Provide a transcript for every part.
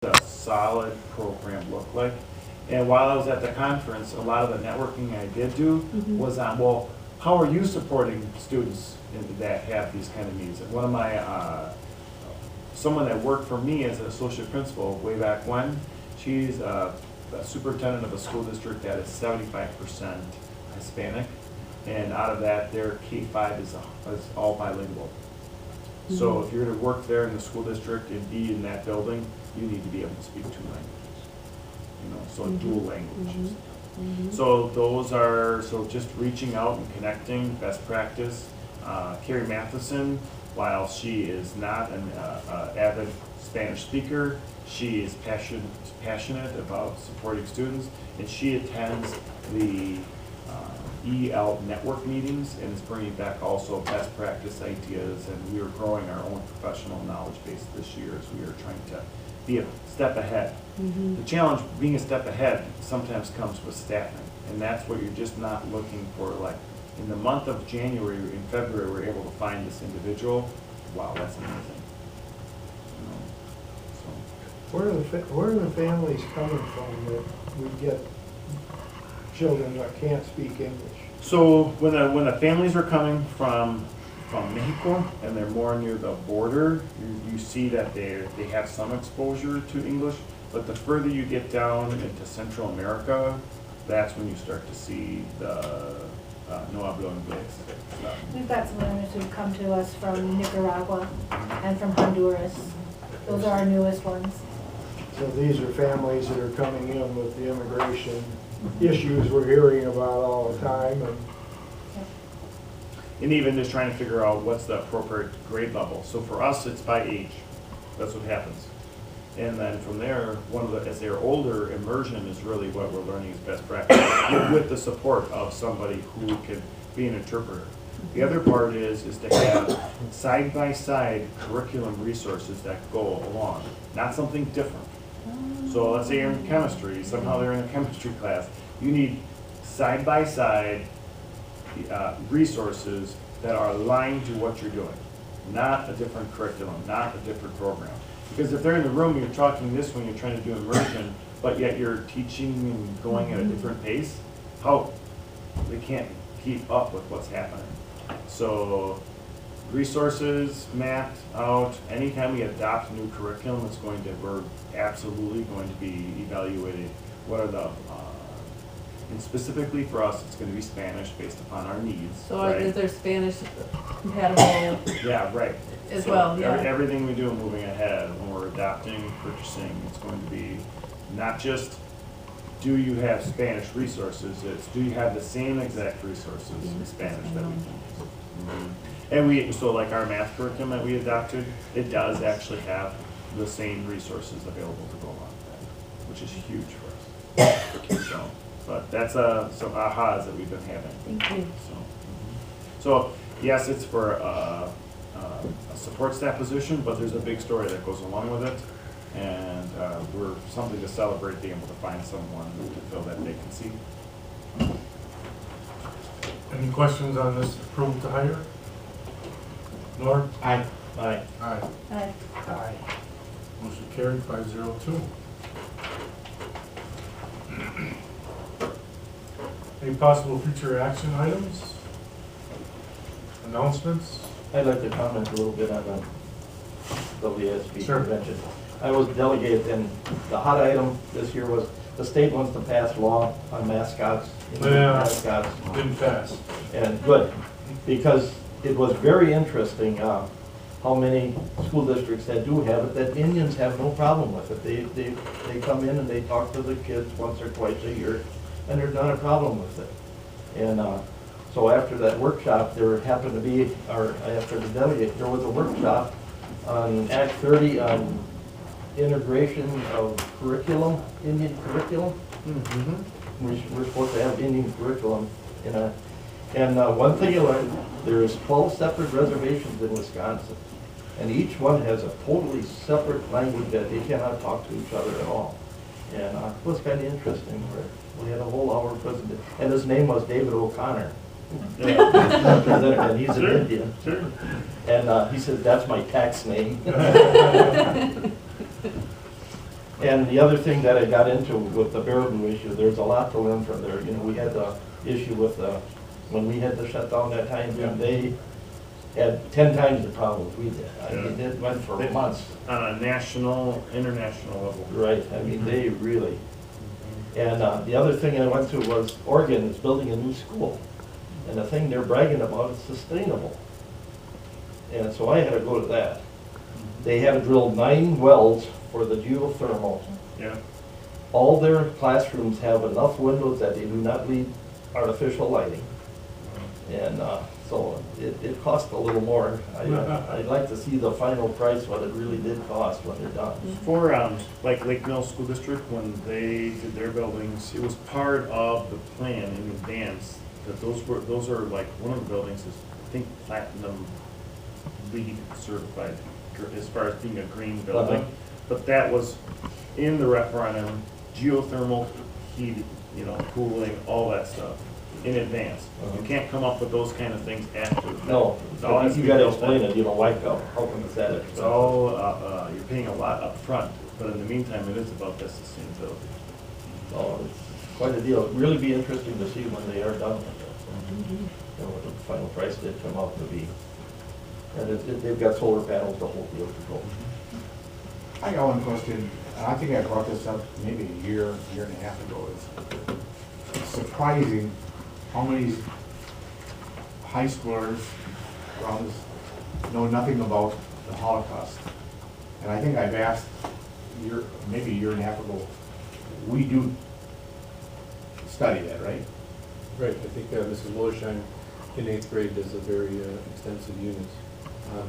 a solid program look like? And while I was at the conference, a lot of the networking I did do was on, well, how are you supporting students that have these kind of needs? And one of my, someone that worked for me as an associate principal way back when, she's a superintendent of a school district that is 75% Hispanic. And out of that, their K-5 is all bilingual. So if you're to work there in the school district and be in that building, you need to be able to speak 2 languages. You know, so dual languages. So those are, so just reaching out and connecting, best practice. Carrie Matheson, while she is not an avid Spanish speaker, she is passionate about supporting students, and she attends the EL network meetings and is bringing back also best practice ideas, and we are growing our own professional knowledge base this year as we are trying to be a step ahead. The challenge being a step ahead sometimes comes with staffing, and that's what you're just not looking for. Like in the month of January, in February, we're able to find this individual. Wow, that's amazing. You know, so. Where are the families coming from that we get children that can't speak English? So when the families are coming from Mexico and they're more near the border, you see that they have some exposure to English. But the further you get down into Central America, that's when you start to see the no hablo inglés. We've got some learners who've come to us from Nicaragua and from Honduras. Those are our newest ones. So these are families that are coming in with the immigration issues we're hearing about all the time. And even just trying to figure out what's the appropriate grade level. So for us, it's by age. That's what happens. And then from there, as they're older, immersion is really what we're learning is best practice with the support of somebody who can be an interpreter. The other part is to have side-by-side curriculum resources that go along, not something different. So let's say you're in chemistry, somehow they're in a chemistry class. You need side-by-side resources that are aligned to what you're doing, not a different curriculum, not a different program. Because if they're in the room, you're talking this when you're trying to do immersion, but yet you're teaching and going at a different pace, how they can't keep up with what's happening. So resources mapped out. Anytime we adopt new curriculum, we're absolutely going to be evaluating what are the and specifically for us, it's going to be Spanish based upon our needs. So right? is there Spanish compatible? Yeah, right. As so well, yeah. Everything we do moving ahead, when we're adopting, purchasing, it's going to be not just do you have Spanish resources, it's do you have the same exact resources in Spanish that we can use. And so like our math curriculum that we adopted, it does actually have the same resources available to go along with that, which is huge for us. So, but that's some ahas that we've been having. Thank you. So yes, it's for a support staff position, but there's a big story that goes along with it, and we're something to celebrate being able to find someone to fill that vacancy. Any questions on this approval to hire? Norm? Aye. Aye. Aye. Aye. Motion carried 502. Any possible future action items? Announcements? I'd like to comment a little bit on the WSB Sure. convention. I was delegate, and the hot item this year was the state wants to pass law on mascots. Mascots. Didn't pass. And good, because it was very interesting how many school districts that do have it, that Indians have no problem with it. They come in and they talk to the kids once or twice a year, and there's not a problem with it. And so after that workshop, there happened to be, or after the delegate, there was a workshop on Act 30 on integration of curriculum, Indian curriculum. We're supposed to have Indian curriculum in a, and one thing you learn, there's 12 separate reservations in Wisconsin, and each one has a totally separate language that they cannot talk to each other at all. And it was kind of interesting. We had a whole hour presentation, and his name was David O'Connor. And he's an Indian. Sure. And he said, that's my tax name. And the other thing that I got into with the Baraboo issue, there's a lot to learn from there. You know, we had the issue with when we had to shut down that time, Yeah. they had 10 times the problems we did. I mean, it went for months. On a national, international level. Right, I mean, they really. And the other thing I went to was Oregon is building a new school. And the thing they're bragging about is sustainable. And so I had to go to that. They had to drill 9 wells for the geothermal. Yeah. All their classrooms have enough windows that they do not need artificial lighting. And so it cost a little more. I'd like to see the final price, what it really did cost when they're done. For, like Lake Mills School District, when they did their buildings, it was part of the plan in advance, that those are like, one of the buildings is, I think, platinum LEED certified, as far as being a green building. Uh-huh. But that was in the referendum, geothermal heat, you know, cooling, all that stuff, in advance. You can't come up with those kind of things after. No, It's all has to you be gotta built explain in. it, you know, why, how come it's that It's expensive? all, you're paying a lot up front, but in the meantime, it is about that sustainability. So it's quite a deal. It'd really be interesting to see when they are done with it. You know, what the final price did come out to be. And they've got solar panels, the whole deal to go. I got one question, and I think I brought this up maybe a year and a half ago. It's surprising how many high schoolers around us know nothing about the Holocaust. And I think I've asked maybe a year and a half ago, we do study that, right? Right, I think Mrs. Wollersheim in 8th grade does a very extensive unit.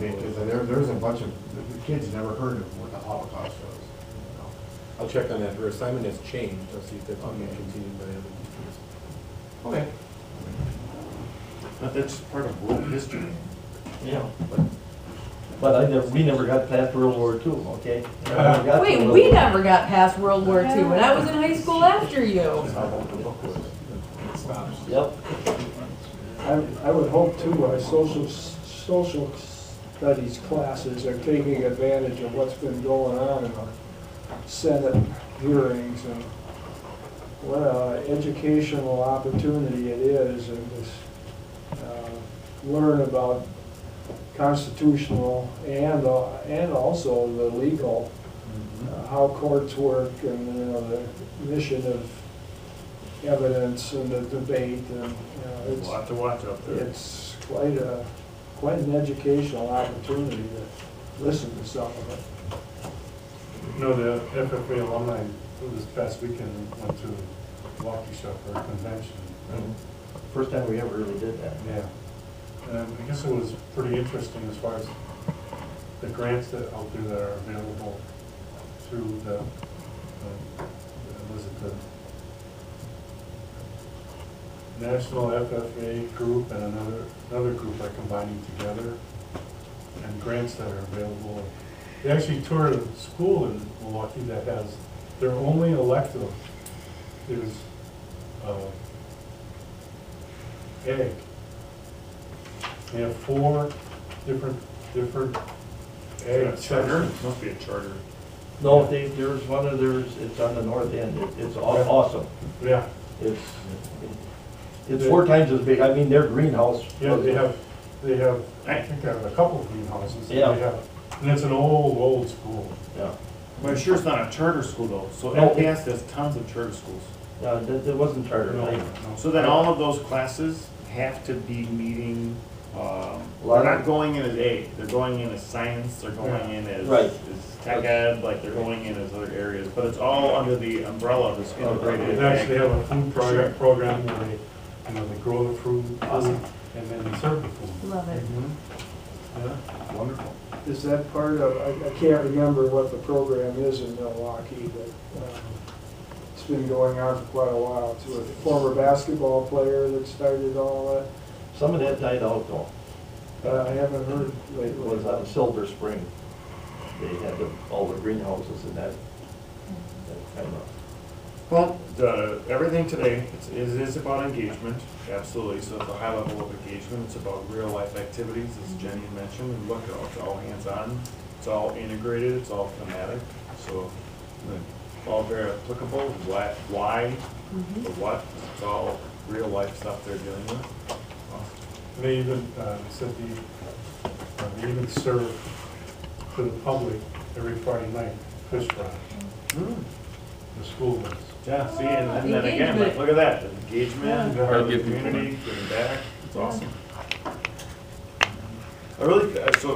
Because there's a bunch of, the kids never heard of what the Holocaust was. I'll check on that. Her assignment has changed. I'll see if that's being Okay. continued by other teachers. Okay. But that's part of world history. Yeah, but we never got past World War II, okay? We never got to Wait, World we War- never got past World War II, and I was in high school after you. Yep. I would hope too, social studies classes are taking advantage of what's been going on in the Senate hearings and what an educational opportunity it is, and just learn about constitutional and also the legal, how courts work, and you know, the mission of evidence and the debate, and A lot to watch out there. it's quite an educational opportunity to listen to some of it. You know, the FFA alumni this past weekend went to Waukesha for a convention. First time we ever really did that. Yeah. I guess it was pretty interesting as far as the grants that out there that are available through the, was it the National FFA group and another group are combining together, and grants that are available. They actually toured a school in Milwaukee that has, their only elective is ag. They have 4 different ag Charter? sections. Must be a charter. No, there's one of theirs, it's on the north end. It's awesome. Yeah, It's 4 times as big. I mean, their greenhouse. yeah, they have, I think they have a couple of greenhouses. Yeah. They have, and it's an old school. Yeah. But I'm sure it's not a charter school though, so No. LPS has tons of charter schools. That wasn't charter. So then all of those classes have to be meeting, lot they're of- not going in as A, they're going in as science, they're going in as, Right. as tech ed, like they're going in as other areas, but it's all under the umbrella of this integrated They actually ag. have a food program where they, you know, they grow the fruit, Awesome. and then they serve the food. Love it. Yeah, wonderful. Is that part of, I can't remember what the program is in Milwaukee, but it's been going on for quite a while. It's with a former basketball player that started all Some of that died out though. that. I haven't heard It lately. was on Silver Spring. They had all the greenhouses and that kind of. Well, everything today is about engagement, absolutely. So it's a high level of engagement. It's about real life activities, as Jenny mentioned. And look, it's all hands on. It's all integrated. It's all thematic. So all very applicable, why, the what, it's all real life stuff they're dealing with. Awesome. They even, said they even serve to the public every Friday night, fish fry, the school does. Yeah, see, and then again, like, look at that, the engagement, Yeah. part of the community, giving back, it's awesome. I really,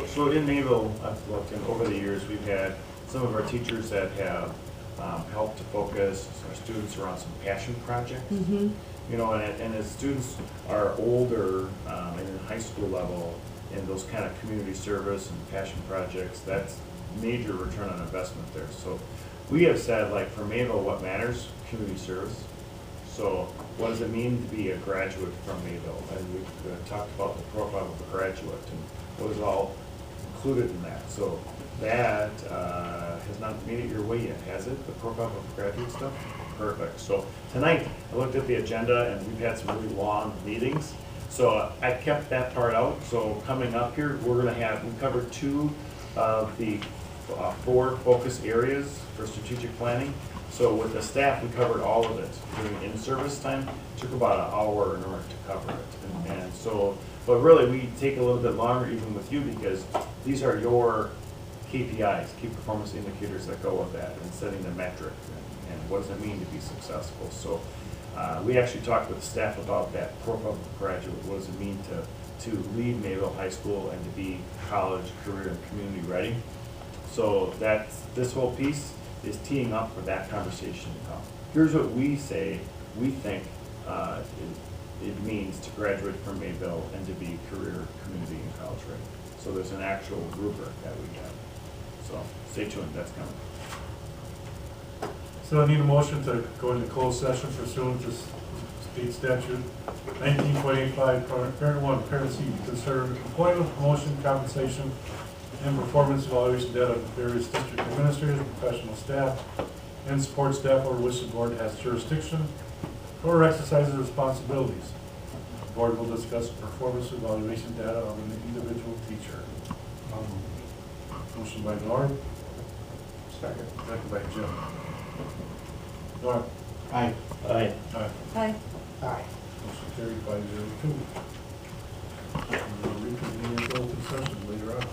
so in Mayville, I've looked, and over the years, we've had some of our teachers that have helped to focus our students around some passion projects. You know, and as students are older, and in high school level, and those kind of community service and passion projects, that's major return on investment there. So we have said, like, for Mayville, what matters? Community service. So what does it mean to be a graduate from Mayville? And we've talked about the profile of a graduate and what is all included in that. So that has not made it your way yet, has it? The profile of graduate stuff? Perfect. So tonight, I looked at the agenda and we've had some really long meetings. So I kept that part out. So coming up here, we covered 2 of the 4 focus areas for strategic planning. So with the staff, we covered all of it during in-service time. It took about an hour in order to cover it. And so, but really, we take a little bit longer even with you because these are your KPIs, key performance indicators that go with that, and setting the metric and what does it mean to be successful. So we actually talked with the staff about that profile of a graduate. What does it mean to leave Mayville High School and to be college, career, and community ready? So this whole piece is teeing up for that conversation to come. Here's what we say we think it means to graduate from Mayville and to be career, community, and college ready. So there's an actual rubric that we have. So stay tuned, that's coming. So I need a motion to go into closed session pursuant to state statute 19.85, parent 1, parent C, consider employment, promotion, compensation, and performance evaluation data of various district administrators, professional staff, and support staff over which the board has jurisdiction or exercises responsibilities. The board will discuss performance evaluation data of an individual teacher. Motion by Norm. Second by Jim. Norm. Aye. Aye. Aye. Hi. Aye. Motion carried 502. We'll reconvene into open session later on.